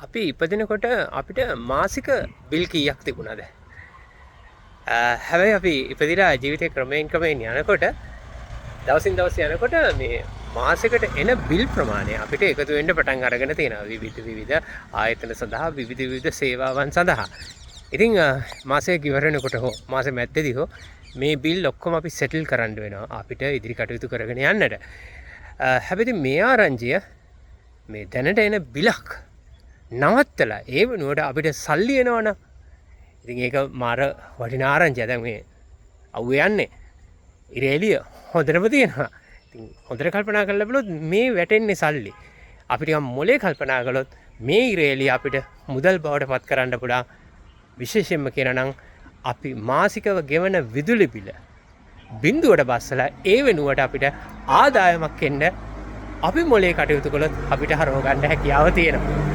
අපි ඉපදිනකොට අපිට මාසික බිල් කීයක් තිබුණාද? හැබැයි අපි ඉපදිලා ජීවිතේ ක්‍රමයෙන් යනකොට දවසින් දවස යනකොට මේ මාසෙකට එන බිල් ප්‍රමාණය අපිට එකතු වෙන්න පටන් අරගෙන තියෙනවා. විවිධ ආයතන සඳහා විවිධ සේවාවන් සඳහා. ඉතින් මාසය ඉවරනකොට හෝ මාසෙ මැද්දේදී හෝ මේ බිල් ඔක්කොම අපි සෙටල් කරන්න වෙනවා අපිට ඉදිරි කටයුතු කරගෙන යන්නට. හැබැයි මේ ආරංචිය මේ දැනට එන බිලක් නවත්තලා ඒ වෙනුවට අපිට සල්ලි එනවනම් ඉතින් ඒක මාර වටිනා ආරංචියක්. දැන් මේ අවුව යන්නේ ඉරේලිය හොඳටම තියෙනවා. ඉතින් හොඳට කල්පනා කරලා බලුවොත් මේ වැටෙන්නේ සල්ලි. අපි ටිකක් මොලේ කල්පනා කළොත් මේ ඉරේලිය අපිට මුදල් බවට පත් කරන්න පුළුවන්. විශේෂයෙන්ම කියනනම් අපි මාසිකව ගෙවන විදුලි බිල බිඳුවට බස්සලා ඒ වෙනුවට අපිට ආදායමක් එන්න අපි මොලේ කටයුතු කළොත් අපිට හරව ගන්න හැකියාව තියෙනවා.